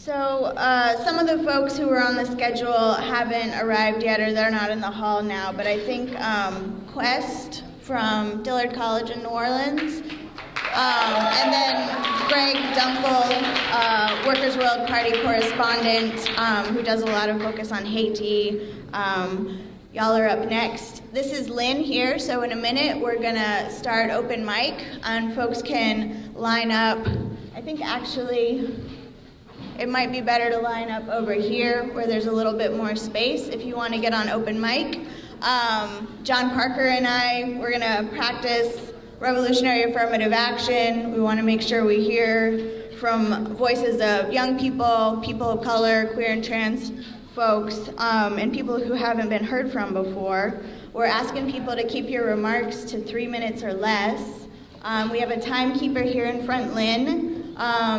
So some of the folks who were on the schedule haven't arrived yet, or they're not in the hall now, but I think Quest from Dillard College in New Orleans, and then Greg Dunkel, Workers' World Party correspondent, who does a lot of focus on Haiti. Y'all are up next. This is Lynn here, so in a minute we're gonna start open mic, and folks can line up. I think actually it might be better to line up over here where there's a little bit more space if you want to get on open mic. John Parker and I, we're gonna practice revolutionary affirmative action. We want to make sure we hear from voices of young people, people of color, queer and trans folks, and people who haven't been heard from before. We're asking people to keep your remarks to 3 minutes or less. We have a timekeeper here in front, Lynn.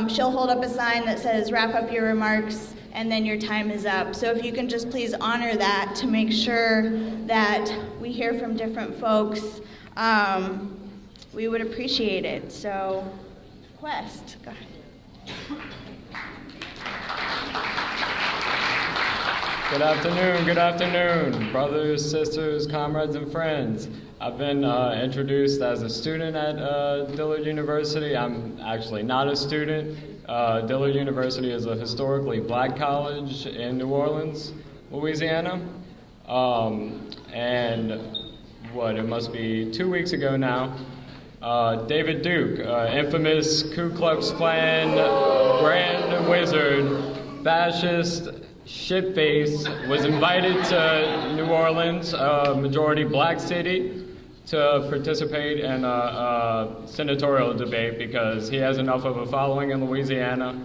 She'll hold up a sign that says wrap up your remarks and then your time is up. So if you can just please honor that to make sure that we hear from different folks, we would appreciate it. So, Quest, go ahead. Good afternoon, brothers, sisters, comrades, and friends. I've been introduced as a student at Dillard University. I'm actually not a student. Dillard University is a historically black college in New Orleans, Louisiana. And it must be 2 weeks ago now, David Duke, infamous Ku Klux Klan grand wizard, fascist, shitface, was invited to New Orleans, a majority black city, to participate in a senatorial debate because he has enough of a following in Louisiana,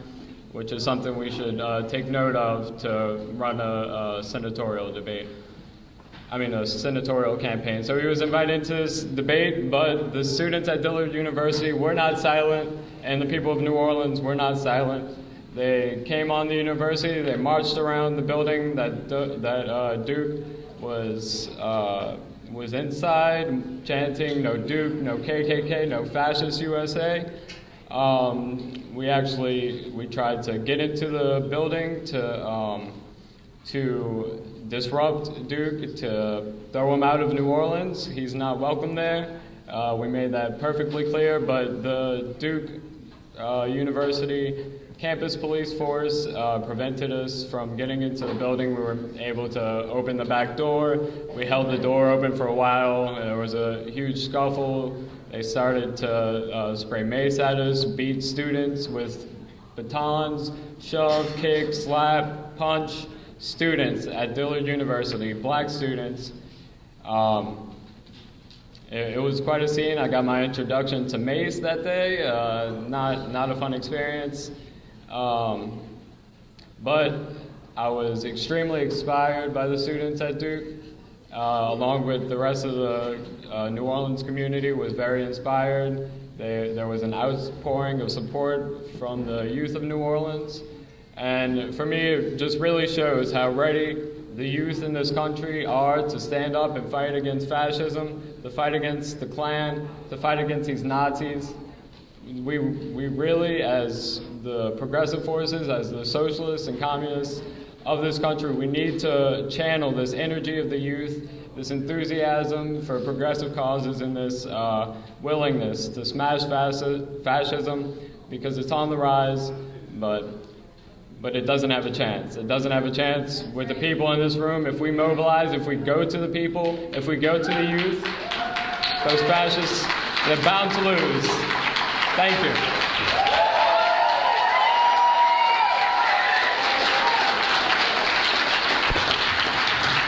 which is something we should take note of to run a senatorial debate. A senatorial campaign. So he was invited to this debate, but the students at Dillard University were not silent, and the people of New Orleans were not silent. They came on the university, they marched around the building that Duke was inside, chanting, "No Duke, no KKK, no fascist USA." We tried to get into the building to disrupt Duke, to throw him out of New Orleans. He's not welcome there. We made that perfectly clear, but the Duke University campus police force prevented us from getting into the building. We were able to open the back door. We held the door open for a while. There was a huge scuffle. They started to spray mace at us, beat students with batons, shove, kick, slap, punch students at Dillard University, black students. It was quite a scene. I got my introduction to mace that day. Not a fun experience. But I was extremely inspired by the students at Duke, along with the rest of the New Orleans community was very inspired. There was an outpouring of support from the youth of New Orleans. And for me, it just really shows how ready the youth in this country are to stand up and fight against fascism, to fight against the Klan, to fight against these Nazis. We really, as the progressive forces, as the socialists and communists of this country, we need to channel this energy of the youth, this enthusiasm for progressive causes, and this willingness to smash fascism, because it's on the rise, but it doesn't have a chance. It doesn't have a chance with the people in this room. If we mobilize, if we go to the people, if we go to the youth, those fascists, they're bound to lose. Thank you.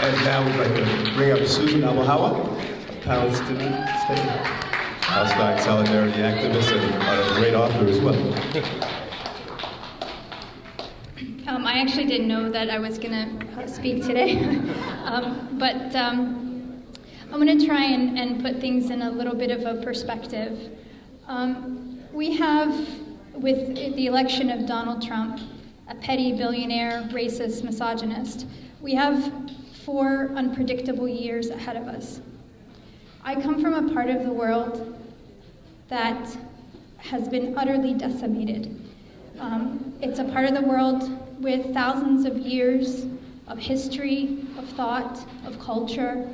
And now we'd like to bring up Susan Abuhawa, a Palestinian state, Palestine solidarity activist and a great author as well. I actually didn't know that I was going to speak today, but I'm going to try and put things in a little bit of a perspective. We have, with the election of Donald Trump, a petty billionaire, racist, misogynist, we have 4 unpredictable years ahead of us. I come from a part of the world that has been utterly decimated It's a part of the world with thousands of years of history, of thought, of culture,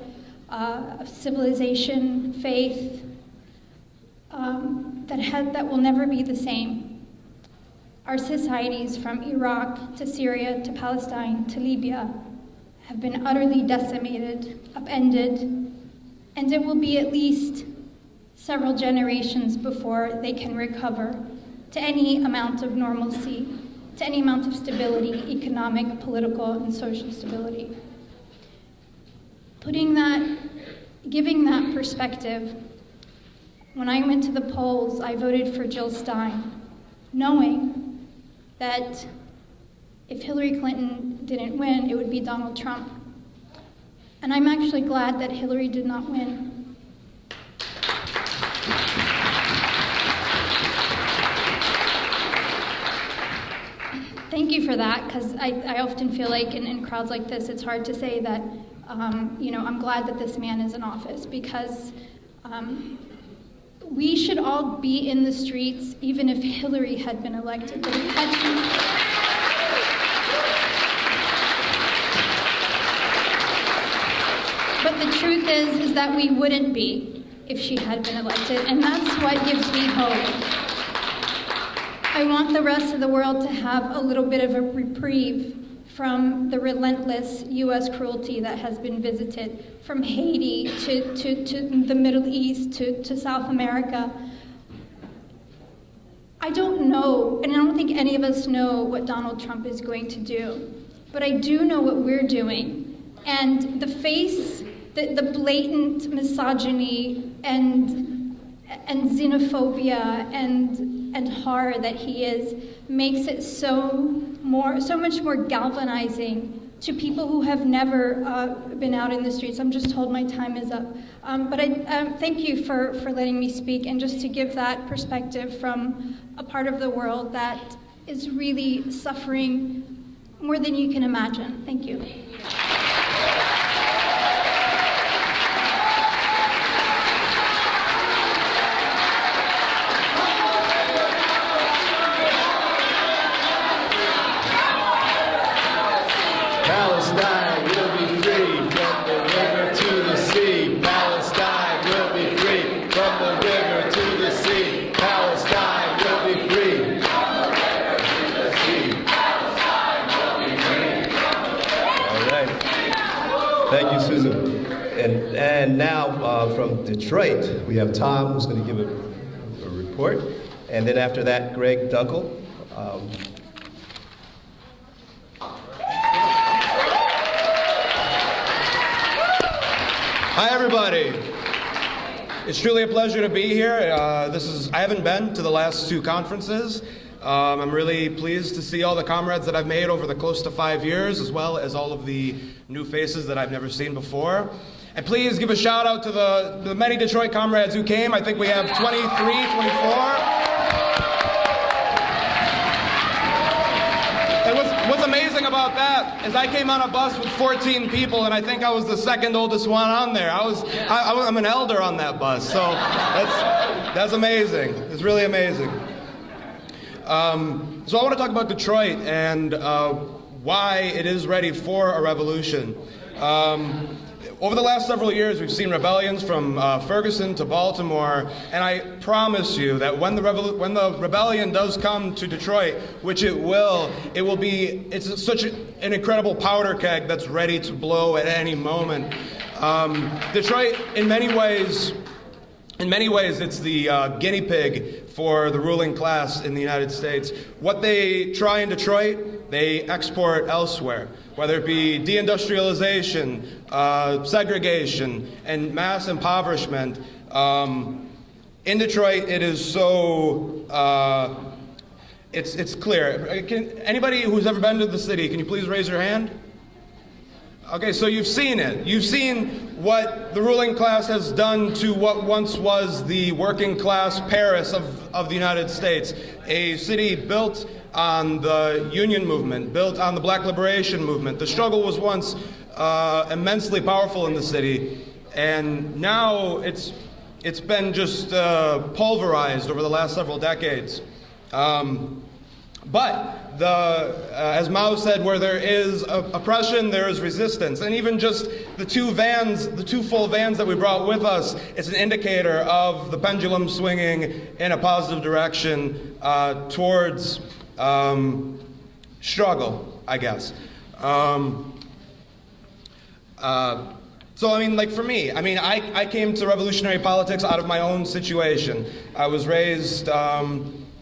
of civilization, faith, that will never be the same. Our societies, from Iraq to Syria to Palestine to Libya, have been utterly decimated, upended, and it will be at least several generations before they can recover to any amount of normalcy, to any amount of stability, economic, political, and social stability. Giving that perspective, when I went to the polls, I voted for Jill Stein, knowing that if Hillary Clinton didn't win, it would be Donald Trump. And I'm actually glad that Hillary did not win. Thank you for that, because I often feel like in crowds like this, it's hard to say that, I'm glad that this man is in office, because we should all be in the streets, even if Hillary had been elected. But the truth is that we wouldn't be if she had been elected, and that's what gives me hope. I want the rest of the world to have a little bit of a reprieve from the relentless U.S. cruelty that has been visited, from Haiti to the Middle East to South America. I don't know, and I don't think any of us know what Donald Trump is going to do, but I do know what we're doing. And the blatant misogyny and xenophobia and horror that he is makes it so much more galvanizing to people who have never been out in the streets. I'm just told my time is up. But I thank you for letting me speak, and just to give that perspective from a part of the world that is really suffering more than you can imagine. Thank you. Palestine will be free from the river to the sea. Palestine will be free from the river to the sea. Palestine will be free from the river to the sea. Palestine will be free. All right. Thank you, Susan. And now from Detroit, we have Tom, who's going to give a report. And then after that, Greg Dunkel. Hi, everybody. It's truly a pleasure to be here. I haven't been to the last two conferences. I'm really pleased to see all the comrades that I've made over the close to 5 years, as well as all of the new faces that I've never seen before. And please give a shout out to the many Detroit comrades who came. I think we have 23, 24. And what's amazing about that is I came on a bus with 14 people, and I think I was the second oldest one on there. I'm an elder on that bus, so that's amazing. It's really amazing. So I want to talk about Detroit and why it is ready for a revolution. Over the last several years, we've seen rebellions from Ferguson to Baltimore, and I promise you that when the rebellion does come to Detroit, which it will be, it's such an incredible powder keg that's ready to blow at any moment. Detroit, in many ways, it's the guinea pig for the ruling class in the United States. What they try in Detroit, they export elsewhere, whether it be deindustrialization, segregation, and mass impoverishment. In Detroit, it is so, it's clear. Anybody who's ever been to the city, can you please raise your hand? Okay, so you've seen it. You've seen what the ruling class has done to what once was the working class Paris of the United States, a city built on the union movement, built on the Black liberation movement. The struggle was once immensely powerful in the city, and now it's been just pulverized over the last several decades. But as Mao said, where there is oppression, there is resistance. And even just the two full vans that we brought with us, is an indicator of the pendulum swinging in a positive direction towards struggle, I guess. So, I mean, like for me, I came to revolutionary politics out of my own situation. I was raised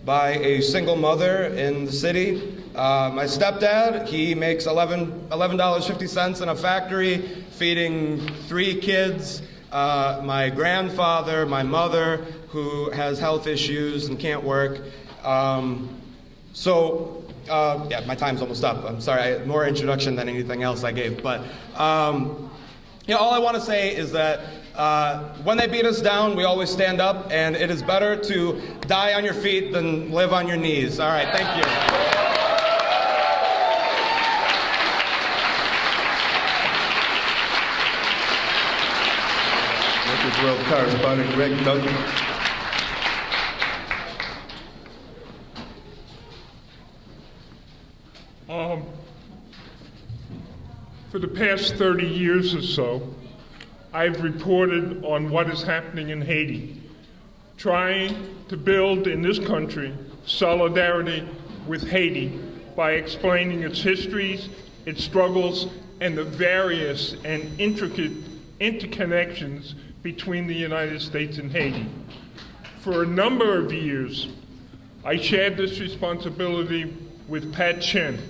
by a single mother in the city. My stepdad, he makes $11.50 in a factory, feeding 3 kids. My grandfather, my mother, who has health issues and can't work. Yeah, my time's almost up. I'm sorry, more introduction than anything else I gave. But all I want to say is that when they beat us down, we always stand up, and it is better to die on your feet than live on your knees. All right, thank you. Records World correspondent Greg Duncan. For the past 30 years or so, I've reported on what is happening in Haiti, trying to build in this country solidarity with Haiti by explaining its histories, its struggles, and the various and intricate interconnections between the United States and Haiti. For a number of years, I shared this responsibility with Pat Chen,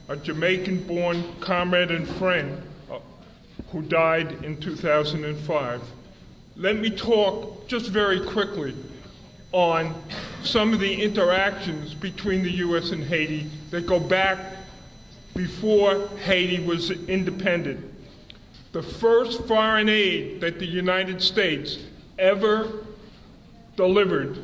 a Jamaican-born comrade and friend who died in 2005. Let me talk just very quickly on some of the interactions between the U.S. and Haiti that go back before Haiti was independent. The first foreign aid that the United States ever delivered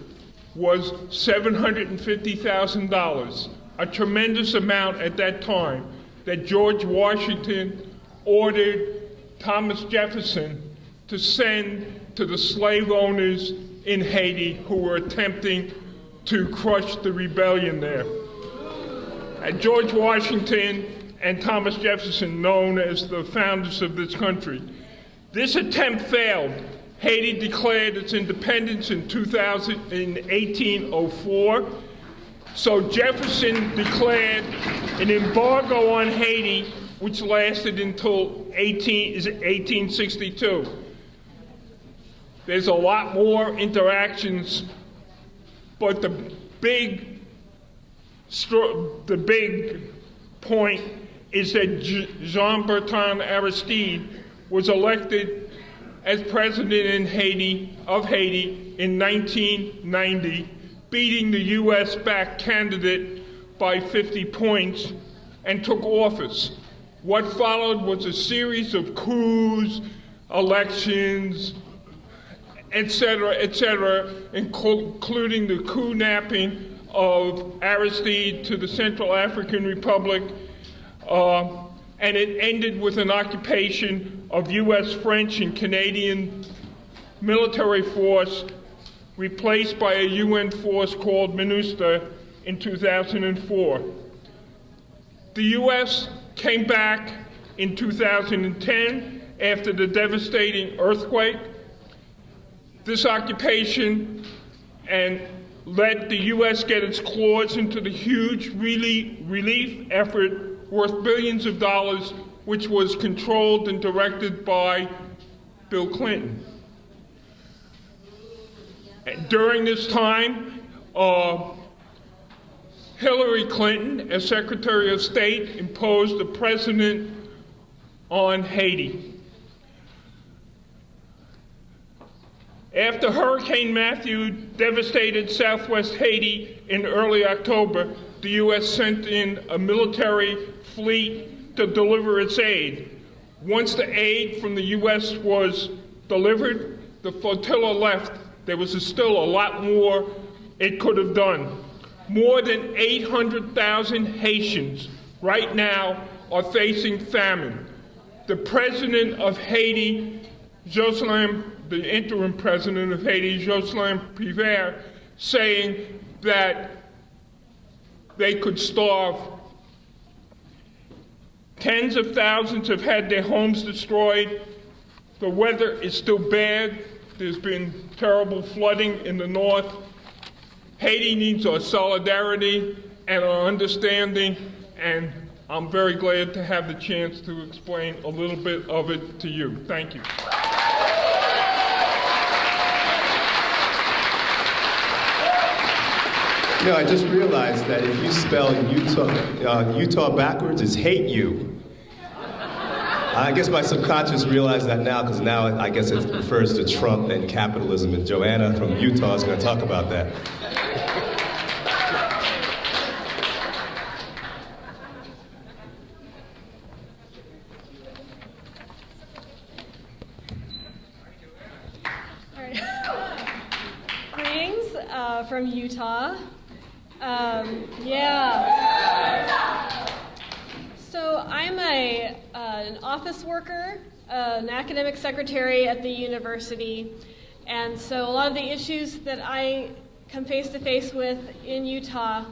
was $750,000, a tremendous amount at that time, that George Washington ordered Thomas Jefferson to send to the slave owners in Haiti who were attempting to crush the rebellion there. And George Washington and Thomas Jefferson, known as the founders of this country. This attempt failed. Haiti declared its independence in 1804. So Jefferson declared an embargo on Haiti, which lasted until 1862. There's a lot more interactions, but the big point is that Jean-Bertrand Aristide was elected as president of Haiti in 1990, beating the US-backed candidate by 50 points, and took office. What followed was a series of coups, elections, etc., including the coup napping of Aristide to the Central African Republic, and it ended with an occupation of US, French, and Canadian military force, replaced by a UN force called MINUSTA in 2004. The US came back in 2010 after the devastating earthquake. This occupation and let the US get its claws into the huge relief effort worth billions of dollars, which was controlled and directed by Bill Clinton. During this time, Hillary Clinton, as Secretary of State, imposed a precedent on Haiti. After Hurricane Matthew devastated southwest Haiti in early October, the U.S. sent in a military fleet to deliver its aid. Once the aid from the U.S. was delivered, the flotilla left. There was still a lot more it could have done. More than 800,000 Haitians right now are facing famine. The president of Haiti, the interim president of Haiti, Jocelyn Prévert, saying that they could starve. Tens of thousands have had their homes destroyed. The weather is still bad. There's been terrible flooding in the north. Haiti needs our solidarity and our understanding, and I'm very glad to have the chance to explain a little bit of it to you. Thank you. You know, I just realized that if you spell Utah backwards, it's hate you. I guess my subconscious realized that now, because now I guess it refers to Trump and capitalism, and Joanna from Utah is going to talk about that. All right. Greetings from Utah. So I'm an office worker, an academic secretary at the university, and so a lot of the issues that I come face to face with in Utah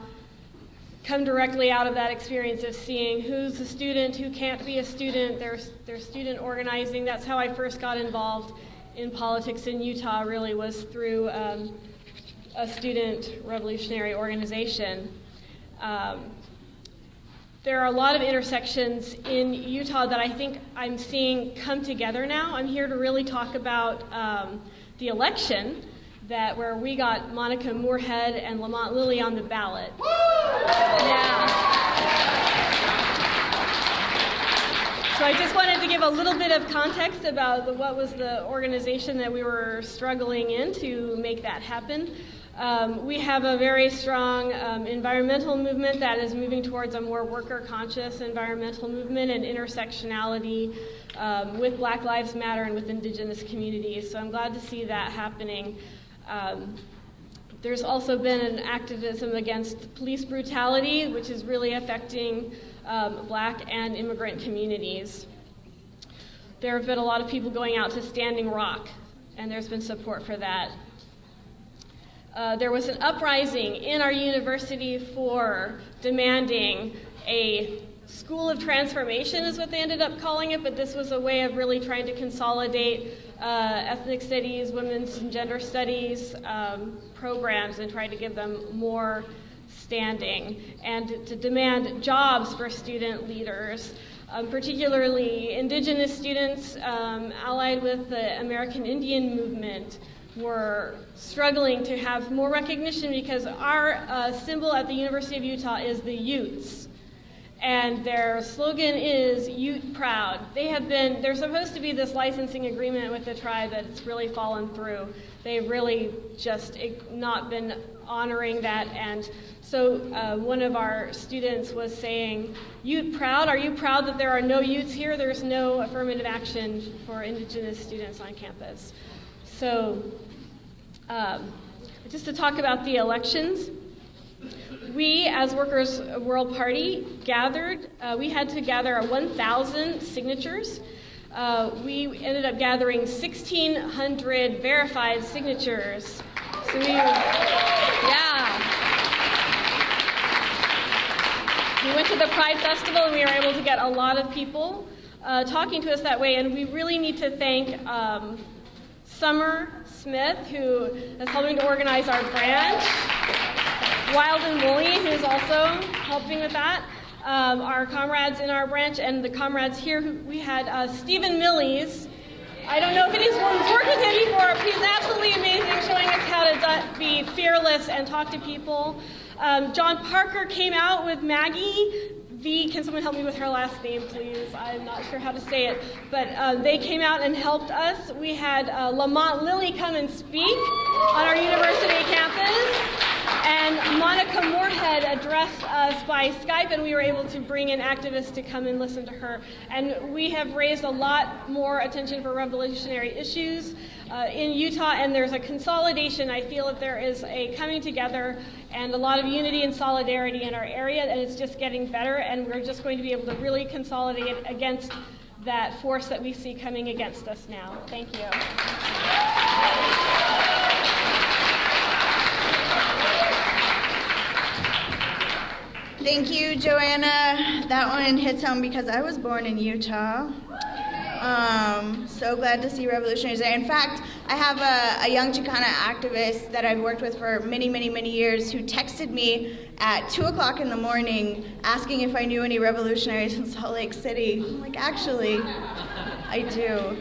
come directly out of that experience of seeing who's a student, who can't be a student, there's student organizing. That's how I first got involved in politics in Utah, really was through a student revolutionary organization. There are a lot of intersections in Utah that I think I'm seeing come together now. I'm here to really talk about the election where we got Monica Moorhead and Lamont Lilly on the ballot. Yeah. So I just wanted to give a little bit of context about what was the organization that we were struggling in to make that happen. We have a very strong environmental movement that is moving towards a more worker-conscious environmental movement and intersectionality with Black Lives Matter and with indigenous communities. So I'm glad to see that happening. There's also been an activism against police brutality, which is really affecting Black and immigrant communities. There have been a lot of people going out to Standing Rock, and there's been support for that. There was an uprising in our university for demanding a school of transformation is what they ended up calling it, but this was a way of really trying to consolidate ethnic studies, women's and gender studies programs and try to give them more standing, and to demand jobs for student leaders, particularly indigenous students allied with the American Indian movement were struggling to have more recognition because our symbol at the University of Utah is the Utes. And their slogan is Ute Proud. There's supposed to be this licensing agreement with the tribe that's really fallen through. They've really just not been honoring that. And so one of our students was saying, Ute Proud? Are you proud that there are no Utes here? There's no affirmative action for indigenous students on campus. So just to talk about the elections, we, as Workers' World Party, gathered. We had to gather 1,000 signatures. We ended up gathering 1,600 verified signatures. So we went to the Pride Festival and we were able to get a lot of people talking to us that way. And we really need to thank Summer Smith, who is helping to organize our branch. Wild and Woolly, who's also helping with that. Our comrades in our branch and the comrades here. We had Stephen Millies. I don't know if anyone's worked with him before. He's absolutely amazing, showing us how to be fearless and talk to people. John Parker came out with Maggie. Can someone help me with her last name, please? I'm not sure how to say it. But they came out and helped us. We had Lamont Lilly come and speak on our university campus. And Monica Moorhead addressed us by Skype, and we were able to bring in activists to come and listen to her. And we have raised a lot more attention for revolutionary issues in Utah, and there's a consolidation. I feel that there is a coming together and a lot of unity and solidarity in our area, and it's just getting better, and we're just going to be able to really consolidate against that force that we see coming against us now. Thank you. Thank you, Joanna. That one hits home because I was born in Utah. So glad to see revolutionaries there. In fact, I have a young Chicana activist that I've worked with for many, many, many years who texted me at 2 o'clock in the morning asking if I knew any revolutionaries in Salt Lake City. I'm like, actually, I do.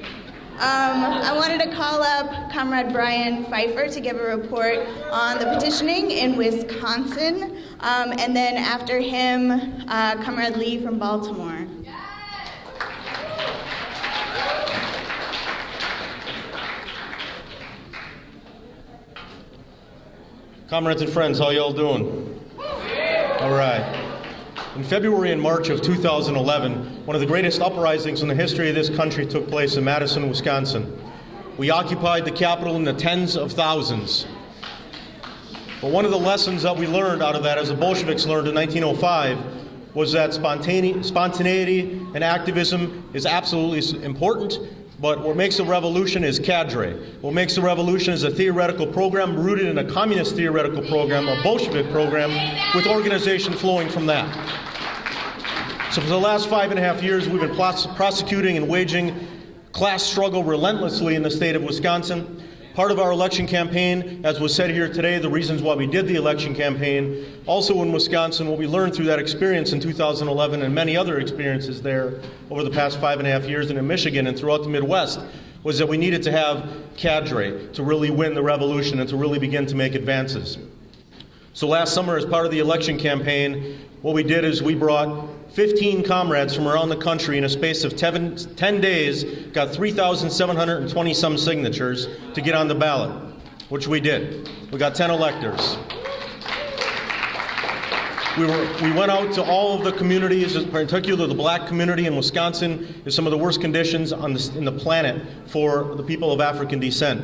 I wanted to call up Comrade Brian Pfeiffer to give a report on the petitioning in Wisconsin, and then after him, Comrade Lee from Baltimore. Comrades and friends, how y'all doing? All right. In February and March of 2011, one of the greatest uprisings in the history of this country took place in Madison, Wisconsin. We occupied the Capitol in the tens of thousands. But one of the lessons that we learned out of that, as the Bolsheviks learned in 1905, was that spontaneity and activism is absolutely important, but what makes a revolution is cadre. What makes a revolution is a theoretical program rooted in a communist theoretical program, a Bolshevik program, with organization flowing from that. So for the last 5.5 years, we've been prosecuting and waging class struggle relentlessly in the state of Wisconsin. Part of our election campaign, as was said here today, the reasons why we did the election campaign, also in Wisconsin, what we learned through that experience in 2011 and many other experiences there over the past 5.5 years and in Michigan and throughout the Midwest, was that we needed to have cadre to really win the revolution and to really begin to make advances. So last summer, as part of the election campaign, what we did is we brought 15 comrades from around the country in a space of 10 days, got 3,720 some signatures to get on the ballot, which we did. We got 10 electors. We went out to all of the communities, in particular the black community in Wisconsin is some of the worst conditions in the planet for the people of African descent.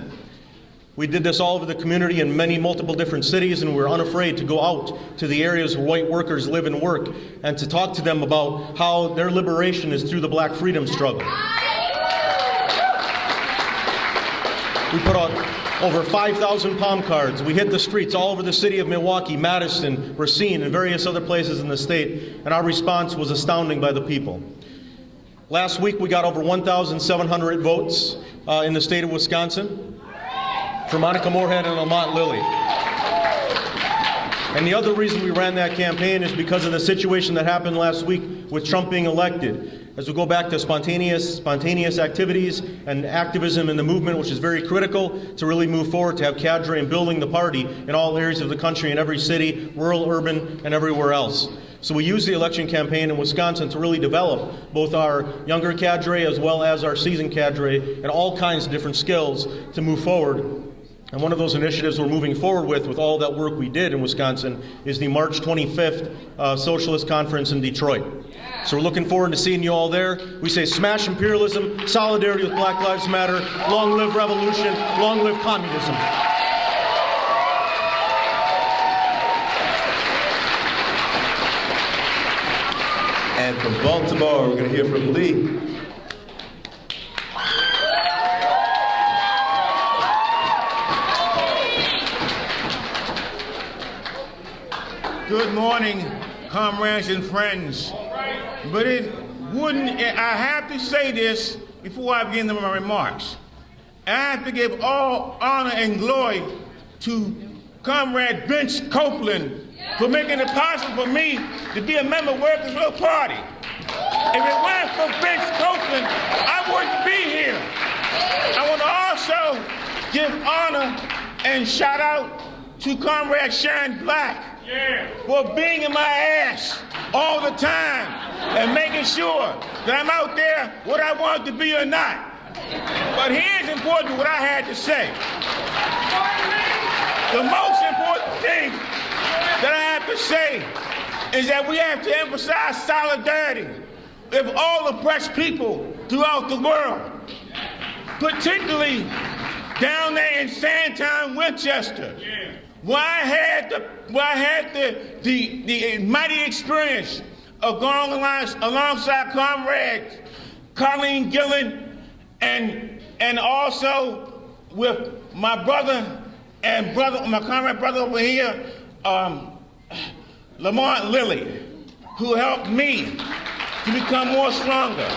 We did this all over the community in multiple different cities, and we were unafraid to go out to the areas where white workers live and work and to talk to them about how their liberation is through the black freedom struggle. We put out over 5,000 palm cards. We hit the streets all over the city of Milwaukee, Madison, Racine, and various other places in the state, and our response was astounding by the people. Last week, we got over 1,700 votes in the state of Wisconsin for Monica Moorhead and Lamont Lilly. And the other reason we ran that campaign is because of the situation that happened last week with Trump being elected. As we go back to spontaneous activities and activism in the movement, which is very critical to really move forward, to have cadre and building the party in all areas of the country, in every city, rural, urban, and everywhere else. So we used the election campaign in Wisconsin to really develop both our younger cadre as well as our seasoned cadre and all kinds of different skills to move forward. And one of those initiatives we're moving forward with all that work we did in Wisconsin, is the March 25th Socialist Conference in Detroit. So we're looking forward to seeing you all there. We say smash imperialism, solidarity with Black Lives Matter, long live revolution, long live communism. And from Baltimore, we're going to hear from Lee. Good morning, comrades and friends. But I have to say this before I begin my remarks. I have to give all honor and glory to Comrade Vince Copeland for making it possible for me to be a member of Workers' Real Party. If it weren't for Vince Copeland, I wouldn't be here. I want to also give honor and shout out to Comrade Sharon Black for being in my ass all the time and making sure that I'm out there what I want to be or not. But here's important what I had to say. The most important thing that I have to say is that we have to emphasize solidarity with all oppressed people throughout the world, particularly down there in Sandtown, Winchester, where I had the mighty experience of going alongside comrades Colleen Gillen and also with my comrade brother over here, Lamont Lilly. who helped me to become more stronger.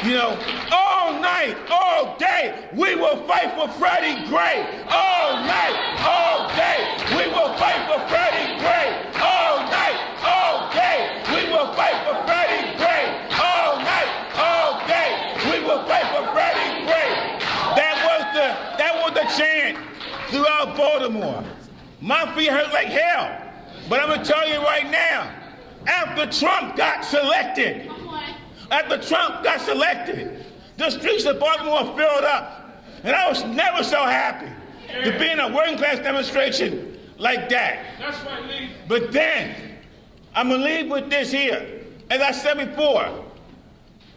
You know, all night, all day, we will fight for Freddie Gray. All night, all day, we will fight for Freddie Gray. All night, all day, we will fight for Freddie Gray. All night, all day, we will fight for Freddie Gray. That was the chant throughout Baltimore. My feet hurt like hell, but I'm gonna tell you right now, after Trump got selected, the streets of Baltimore filled up, and I was never so happy to be in a working class demonstration like that. That's right, Lee. But then, I'm gonna leave with this here. As I said before,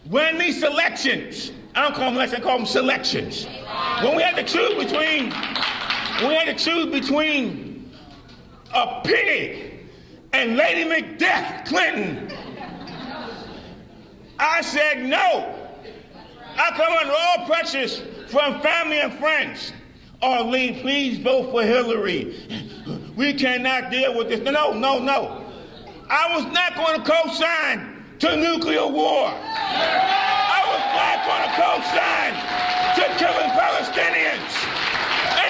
when these selections, I don't call them elections, I call them selections. When we had to choose between a pig and Lady Macbeth Clinton, I said no. I come under all pressures from family and friends. Oh, Lee, please vote for Hillary. We cannot deal with this. No. I was not going to co-sign to nuclear war. I was not going to co-sign to killing Palestinians.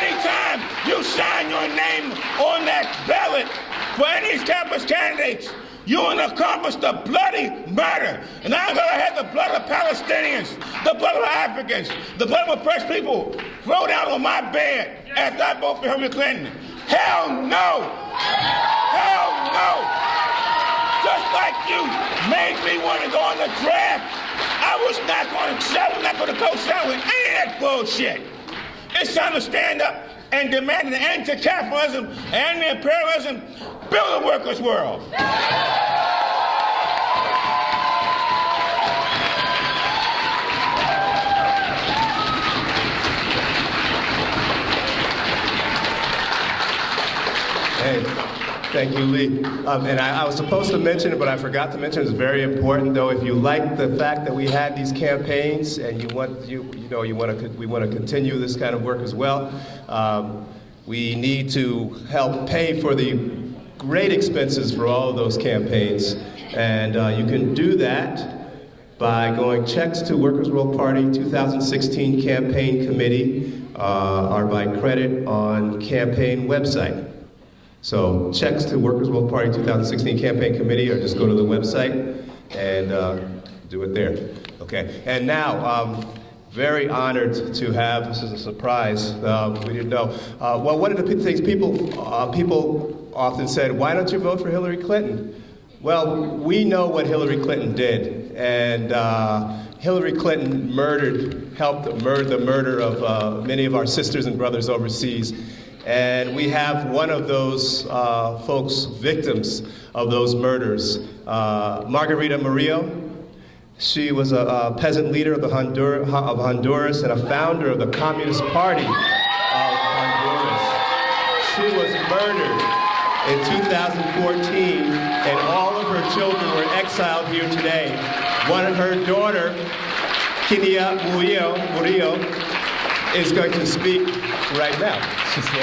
Anytime you sign your name on that ballot for any of these campus candidates, you will accomplish the bloody murder. And I'm going to have the blood of Palestinians, the blood of Africans, the blood of oppressed people throw down on my bed after I vote for Hillary Clinton. Hell no! Hell no! Just like you made me want to go on the draft, I was not going to co-sign with any of that bullshit. It's time to stand up and demand an end to capitalism and anti-imperialism, build a workers' world. Hey, thank you, Lee. And I was supposed to mention it, but I forgot to mention. It's very important, though. If you like the fact that we had these campaigns, and we want to continue this kind of work as well, we need to help pay for the great expenses for all of those campaigns, and you can do that by going checks to Workers' World Party 2016 Campaign Committee, or by credit on campaign website. So checks to Workers' World Party 2016 Campaign Committee, or just go to the website and do it there. Okay, and now, very honored to have, this is a surprise, we didn't know. Well, one of the things people often said, why don't you vote for Hillary Clinton? Well, we know what Hillary Clinton did, and Hillary Clinton helped the murder of many of our sisters and brothers overseas. And we have one of those folks, victims of those murders, Margarita Murillo. She was a peasant leader of Honduras and a founder of the Communist Party of Honduras. She was murdered in 2014, and all of her children were exiled here today. One of her daughter, Kinia Murillo, is going to speak right now. She's here.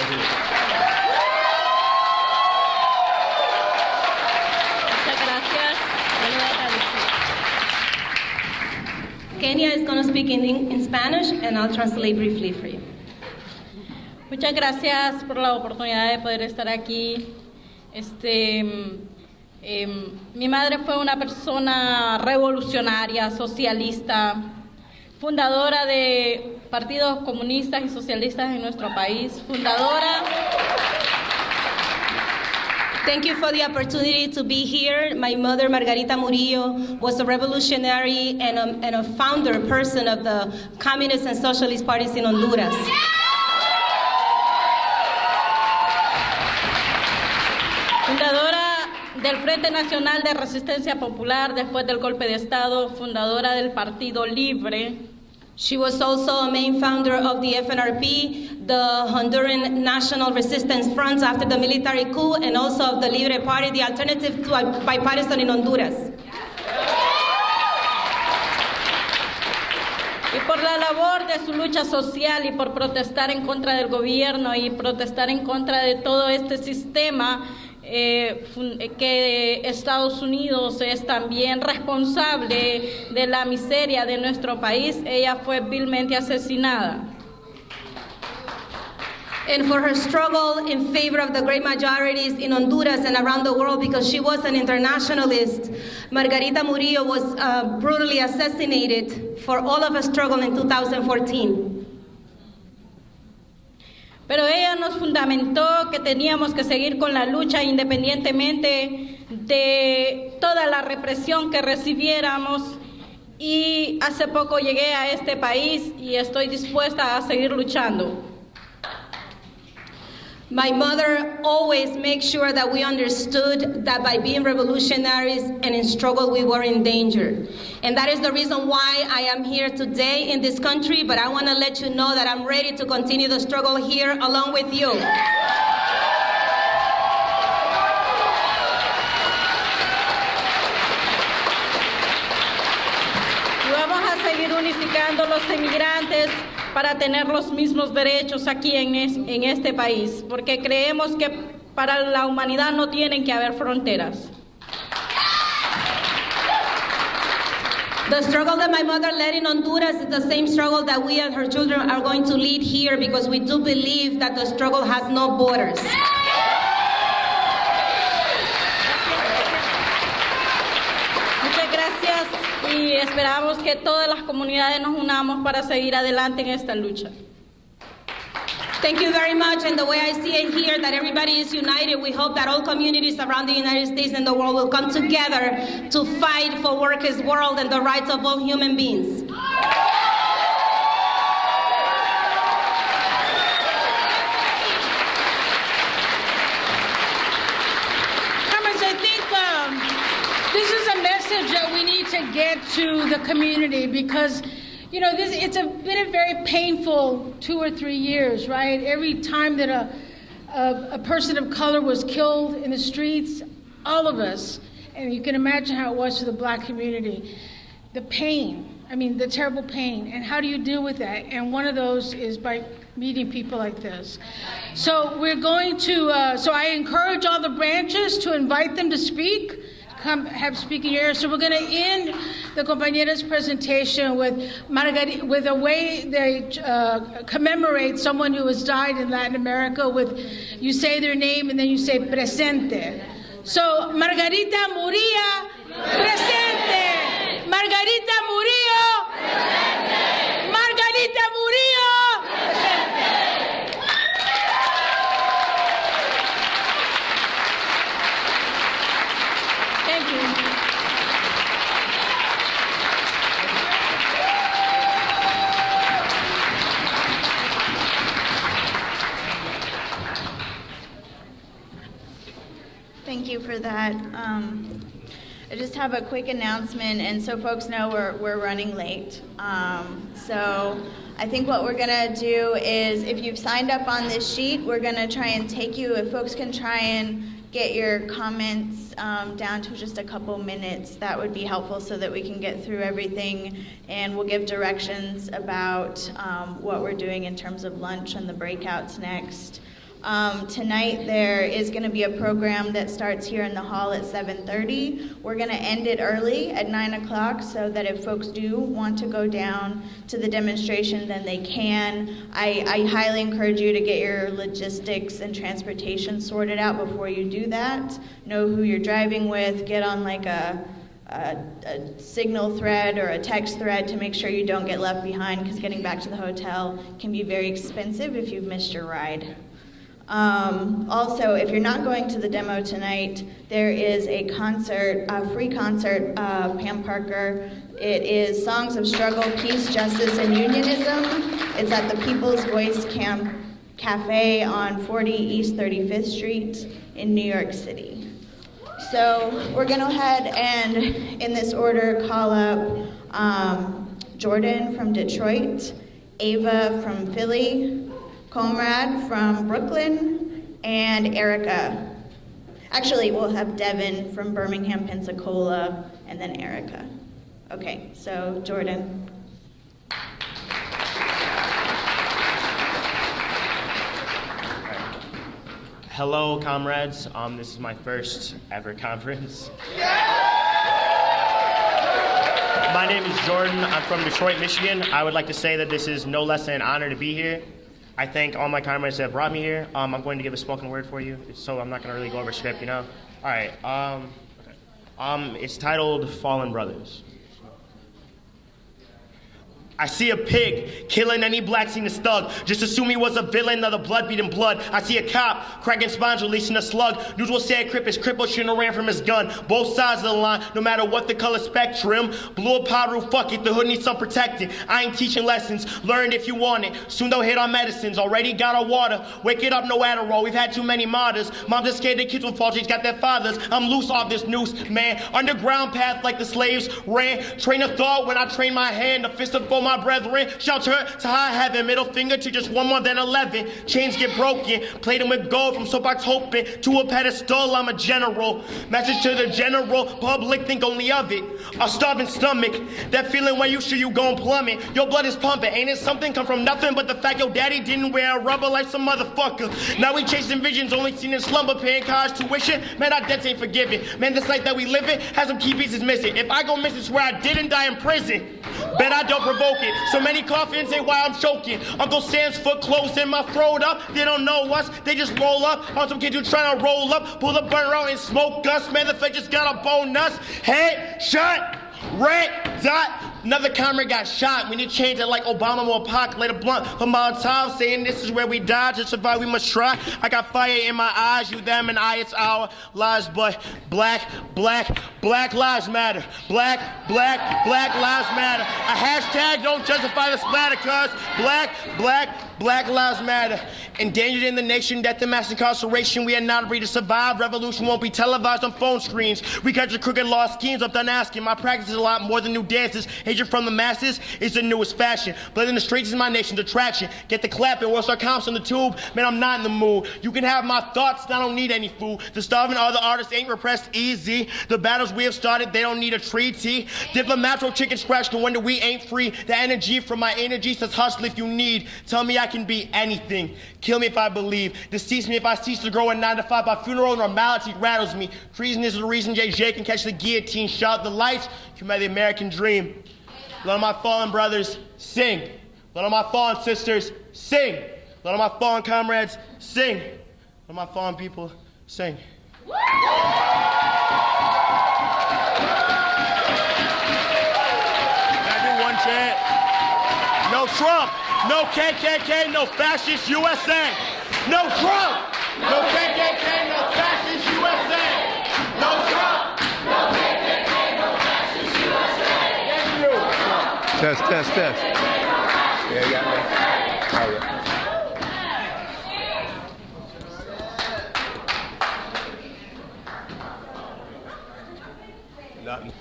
Kenia is going to speak in Spanish, and I'll translate briefly for you. Muchas gracias por la oportunidad de poder estar aquí. Mi madre fue una persona revolucionaria, socialista, fundadora de partidos comunistas y socialistas en nuestro país, fundadora. Thank you for the opportunity to be here. My mother, Margarita Murillo, was a revolutionary and a founder person of the Communist and Socialist parties in Honduras. Fundadora del Frente Nacional de Resistencia Popular después del golpe de Estado, fundadora del Partido Libre. She was also a main founder of the FNRP, the Honduran National Resistance Front after the military coup, and also of the Libre Party, the alternative to bipartisan in Honduras. Y por la labor de su lucha social y por protestar en contra del gobierno y protestar en contra de todo este sistema, que Estados Unidos es también responsable de la miseria de nuestro país. Ella fue vilmente asesinada. And for her struggle in favor of the great majorities in Honduras and around the world, because she was an internationalist, Margarita Murillo was brutally assassinated for all of her struggle in 2014. Pero ella nos fundamentó que teníamos que seguir con la lucha independientemente de toda la represión que recibiéramos, y hace poco llegué a este país y estoy dispuesta a seguir luchando. My mother always made sure that we understood that by being revolutionaries and in struggle, we were in danger. And that is the reason why I am here today in this country, but I want to let you know that I'm ready to continue the struggle here along with you. Y vamos a seguir unificando los inmigrantes para tener los mismos derechos aquí en este país, porque creemos que para la humanidad no tienen que haber fronteras. The struggle that my mother led in Honduras is the same struggle that we and her children are going to lead here, because we do believe that the struggle has no borders. Muchas gracias y esperamos que todas las comunidades nos unamos para seguir adelante en esta lucha. Thank you very much, and the way I see it here, that everybody is united. We hope that all communities around the United States and the world will come together to fight for workers' world and the rights of all human beings. Comrades, I think this is a message that we need to get to the community, because you know, it's been a very painful 2 or 3 years, right? Every time that a person of color was killed in the streets, all of us, and you can imagine how it was for the black community, the pain, I mean, the terrible pain, and how do you deal with that? And one of those is by meeting people like this. So we're going to, so I encourage all the branches to invite them to speak, come have speaking areas. So we're going to end the compañera's presentation with with a way they commemorate someone who has died in Latin America. With you say their name and then you say presente. So Margarita Murillo, presente. Margarita Murillo, presente. Margarita Murillo, presente. Thank you. Thank you for that. I just have a quick announcement, and so folks know we're running late. So I think what we're gonna do is, if you've signed up on this sheet, we're gonna try and take you, if folks can try and get your comments down to just a couple minutes, that would be helpful so that we can get through everything, and we'll give directions about what we're doing in terms of lunch and the breakouts next. Tonight there is going to be a program that starts here in the hall at 7:30. We're going to end it early at 9 o'clock so that if folks do want to go down to the demonstration, then they can. I highly encourage you to get your logistics and transportation sorted out before you do that. Know who you're driving with. Get on like a signal thread or a text thread to make sure you don't get left behind, because getting back to the hotel can be very expensive if you've missed your ride. Also, if you're not going to the demo tonight, there is a concert, a free concert, Pam Parker. It is Songs of Struggle, Peace, Justice, and Unionism. It's at the People's Voice Cafe on 40 East 35th Street in New York City. So we're going to go ahead and, in this order, call up Jordan from Detroit, Ava from Philly, Comrade from Brooklyn, and Erica. Actually, we'll have Devin from Birmingham, Pensacola, and then Erica. Okay, so Jordan. Hello, comrades. This is my first ever conference. My name is Jordan. I'm from Detroit, Michigan. I would like to say that this is no less than an honor to be here. I thank all my comrades that brought me here. I'm going to give a spoken word for you, so I'm not going to really go over script, you know? All right. It's titled Fallen Brothers. I see a pig killing any black seen as thug. Just assume he was a villain of the blood beating blood. I see a cop cracking spines, releasing a slug. News will say a crip is crippled, shouldn't have ran from his gun. Both sides of the line, no matter what the color spectrum. Blue or powder, fuck it, the hood needs some protecting. I ain't teaching lessons, learn if you want it. Soon they'll hit on medicines, already got our water. Wake it up, no Adderall, we've had too many martyrs. Moms are scared their kids will fall, she's got their fathers. I'm loose off this noose, man. Underground path like the slaves ran. Train of thought when I train my hand, a fist of for my brethren, shelter to high heaven, middle finger to just one more than 11. Chains get broken, plated with gold from soapbox hoping to a pedestal. I'm a general. Message to the general public, think only of it. A starving stomach, that feeling where you sure you gon' plummet. Your blood is pumping, ain't it something? Come from nothing but the fact your daddy didn't wear a rubber like some motherfucker. Now we chasing visions, only seen in slumber, paying college tuition. Man, our debts ain't forgiven. Man, this life that we live in has some key pieces missing. If I go missing, swear I didn't die in prison. Bet I don't provoke it. So many coffins ain't why I'm choking. Uncle Sam's foot closed in my throat up. They don't know us, they just roll up. On some kids who trying to roll up, pull the burner out and smoke us. Man, the fed just got a bone us. Head shot, red dot. Another comrade got shot. We need to change it like Obama or Pac. Later blunt from Molotov saying this is where we die. To survive we must try. I got fire in my eyes. You, them, and I. It's our lives. But black lives matter. Black lives matter. A hashtag don't justify the splatter. Cause black lives matter. Endangered in the nation, death and mass incarceration. We are not ready to survive. Revolution won't be televised on phone screens. We catch the crooked law schemes. I'm done asking. My practice is a lot more than new dances. Hatred from the masses is the newest fashion. Blood in the streets is my nation's attraction. Get the clapping, we'll start comps on the tube. Man, I'm not in the mood. You can have my thoughts, I don't need any food. The starving other artists ain't repressed easy. The battles we have started, they don't need a treaty. Diplomats or chicken scratch to wonder we ain't free. The energy from my energy says hustle if you need. Tell me I can be anything. Kill me if I believe. Decease me if I cease to grow at 9 to 5. By funeral normality rattles me. Treason is the reason JJ can catch the guillotine. Shout the lights, humanize the American dream. Let all my fallen brothers sing. Let all my fallen sisters sing. Let all my fallen comrades sing. Let all my fallen people sing. Can I do one chant? No Trump, no KKK, no fascist USA. No Trump, no KKK, no fascist USA. No Trump, no KKK, no fascist USA. Thank you. Test. Yeah, you got me. Oh, yeah. Nothing.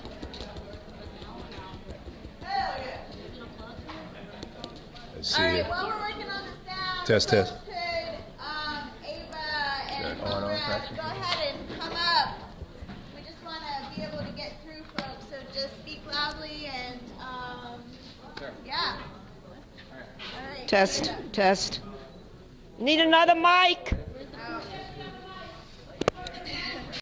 Let's see. All right, while we're working on the sound, Test. Could Ava and Conrad go ahead and come up? We just want to be able to get through, folks, so just speak loudly and, yeah. All right. Test. Need another mic?